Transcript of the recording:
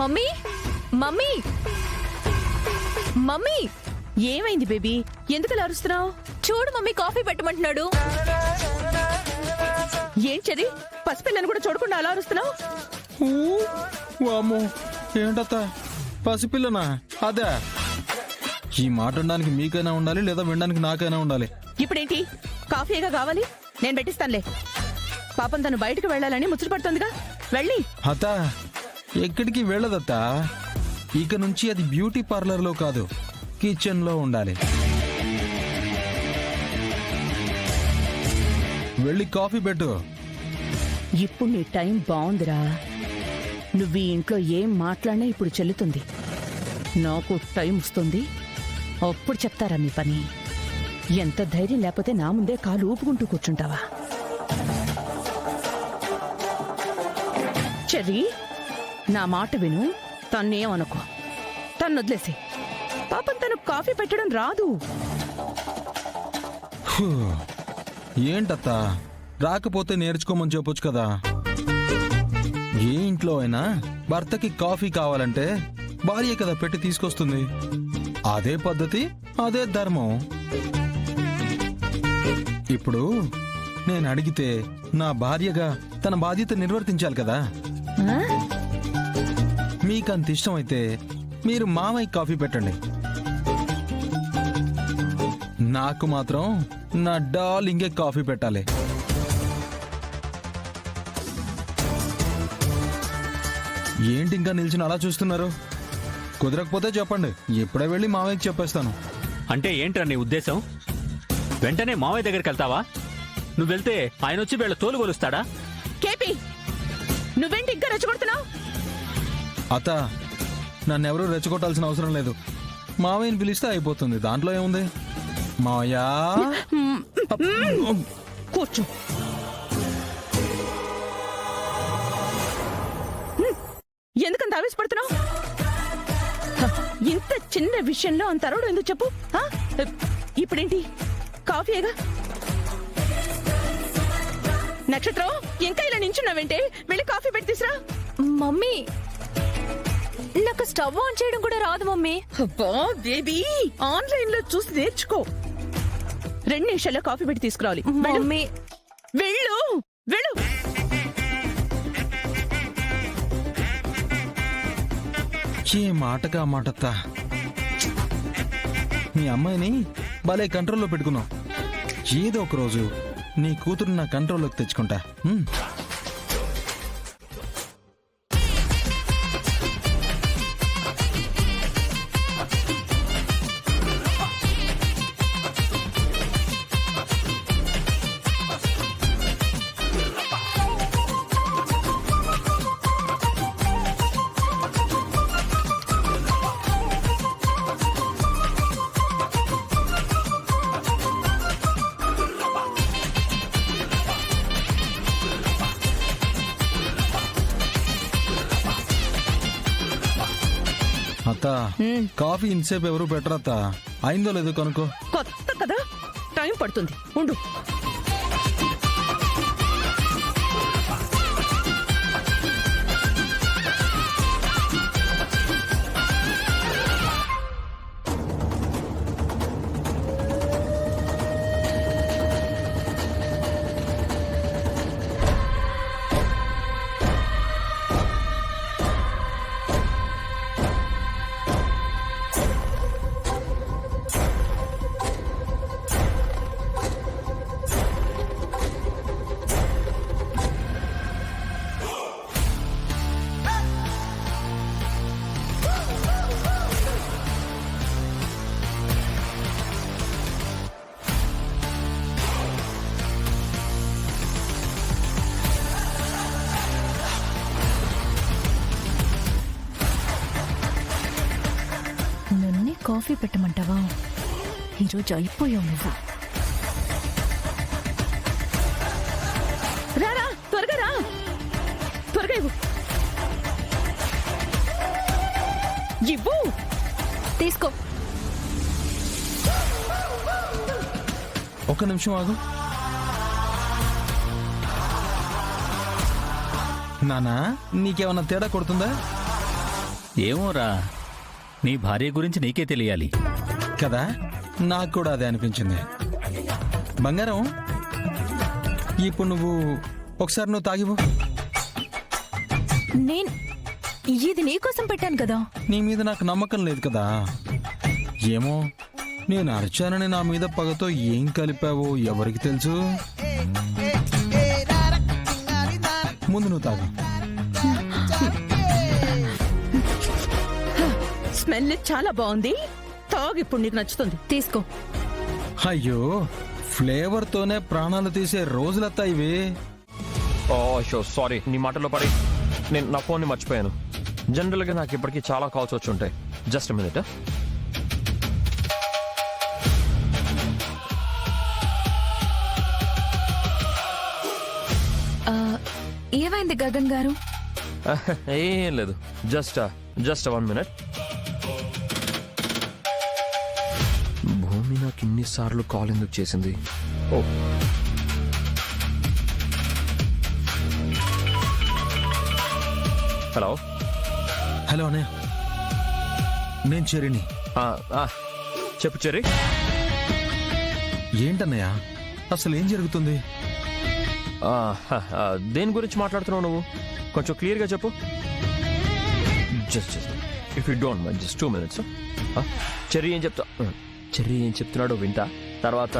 Mummy mummy mummy ఏమైంది baby? ఎందుకు అరుస్తున్నావు? చూడు మమ్మీ, కాఫీ పెట్టమంటున్నాడు. ఏంటది? పసిపిల్లని కూడా చూడకుండా అలా అరుస్తున్నావు? వామ్మో, ఏంటత్త పసిపిల్లనా? అదే ఈ మాట అనడానికి మీకైనా ఉండాలి, లేదా వినడానికి నాకైనా ఉండాలి. ఇప్పుడేంటి? కాఫీగా కావాలి? నేను పెట్టిస్తానులే. పాపం తను బయటకు వెళ్ళాలని ముచ్చట పడుతుందిగా, వెళ్ళి. అత్త ఎక్కడికి వెళ్ళదత్త. ఇక నుంచి అది బ్యూటీ పార్లర్ లో కాదు, కిచెన్ లో ఉండాలి. వెళ్ళి కాఫీ పెట్టు. ఇప్పుడు నీ టైం బాగుందిరా. నువ్వు ఈ ఇంట్లో ఏం మాట్లాడినా ఇప్పుడు చెల్లుతుంది. నాకు టైం వస్తుంది, అప్పుడు చెప్తారా మీ పని. ఎంత ధైర్యం లేకపోతే నా ముందే కాలు ఊపుకుంటూ కూర్చుంటావా? చెర్రీ, నా మాట విను. తన్నేమనుకో, తను వదిలేసి. పాపం తను కాఫీ పెట్టడం రాదు. హూ, ఏంటత్త రాకపోతే నేర్చుకోమని చెప్పొచ్చు కదా. ఏ ఇంట్లో అయినా భర్తకి కాఫీ కావాలంటే భార్య కదా పెట్టి తీసుకొస్తుంది. అదే పద్ధతి, అదే ధర్మం. ఇప్పుడు నేను అడిగితే నా భార్యగా తన బాధ్యత నిర్వర్తించాలి కదా. ఆ? మీకంత ఇష్టమైతే మీరు మామయ్య కాఫీ పెట్టండి. నాకు మాత్రం నా డార్లింగే కాఫీ పెట్టాలి. ఏంటి ఇంకా నిల్చుని అలా చూస్తున్నారు? కుదరకపోతే చెప్పండి, ఇప్పుడే వెళ్ళి మామయ్యకి చెప్పేస్తాను. అంటే ఏంట్రా నీ ఉద్దేశం? వెంటనే మావయ్య దగ్గరికి వెళ్తావా? నువ్వు వెళ్తే ఆయన వచ్చి వీళ్ళ తోలు కొలుస్తాడా? కేపీ, నువ్వేంటి ఇంకా రెచ్చగొడుతున్నావు? అత్త, నన్నెవరూ రెచ్చగొట్టాల్సిన అవసరం లేదు. మావయ్యని పిలిస్తే అయిపోతుంది, దాంట్లో ఏముంది. మావయ్యా, కూర్చో. ఎందుకంత ఆవేశపడుతున్నావు? ఇంత చిన్న విషయంలో అంత అరవడం ఎందుకు చెప్పు? ఇప్పుడేంటి? కాఫీగా నక్షత్రం, ఇంకా ఇలా నించున్నావేంటే? వెళ్ళి కాఫీ పెట్టి తీసురా. మమ్మీ, నాకు స్టవ్ ఆన్ చేయడం కూడా రాదు మమ్మీ. అబ్బా బేబీ, ఆన్లైన్ లో చూసి నేర్చుకో. 2 నిమిషాల్లో కాఫీ పెట్టి తీసుకురావాలి. మమ్మీ, వెళ్ళు వెళ్ళు. ఏ మాటగా మాటత్తా. మీ అమ్మాయిని భలే కంట్రోల్లో పెట్టుకున్నావు. ఏదో ఒక రోజు నీ కూతురు నా కంట్రోల్లోకి తెచ్చుకుంటా. అత్త, కాఫీ ఇంతసేపు ఎవరు పెట్టరత్త. అయిందో లేదో కనుకో. కొత్త కదా, టైం పడుతుంది, ఉండు. కాఫీ పెట్టమంటావా? ఈరోజు అయిపోయావు నువ్వు. రారా, త్వరగా రా, త్వరగా ఇవ్వు. ఇవ్వు. తీసుకో. ఒక్క నిమిషం ఆగు. నానా, నీకేమన్నా తేడా కొడుతుందా? ఏమోరా, నీ భార్య గురించి నీకే తెలియాలి. కదా నాకు కూడా అదే అనిపించింది. బంగారం, ఇప్పుడు ఒకసారి నువ్వు తాగిపో. ఇది నీకోసం పెట్టాను కదా. నీ మీద నాకు నమ్మకం లేదు కదా. ఏమో, నేను అరిచానని నా మీద పగతో ఏం కలిపావో ఎవరికి తెలుసు. ముందు నువ్వు తాగు. స్మెల్ చాలా బాగుంది. తాగు, ఇప్పుడు నీకు నచ్చుతుంది. తీసుకో. అయ్యో, ఫ్లేవర్ తోనే ప్రాణాలు తీసే రోజులత్తా ఇవి. ఓ షో సారీ, నీ మాటలో పడి నేను నా ఫోన్ని మర్చిపోయాను. జనరల్గా నాకు ఇప్పటికీ చాలా కాల్స్ వచ్చి ఉంటాయి. Just minute. ఏమైంది గగన్ గారు? ఏం లేదు, జస్ట్ 1 minute. భూమి నాకు ఇన్నిసార్లు కాల్ ఎందుకు చేసింది? ఓ హలో. హలో అన్నయ్య, నేను చెర్రీని. చెప్పు చెర్రీ. ఏంటన్నయ్య, అసలు ఏం జరుగుతుంది? దేని గురించి మాట్లాడుతున్నావు నువ్వు? కొంచెం క్లియర్గా చెప్పు. Just if you don't mind, just 2 minutes. Cherry ఏం చెప్తున్నాడో వింటా, తర్వాత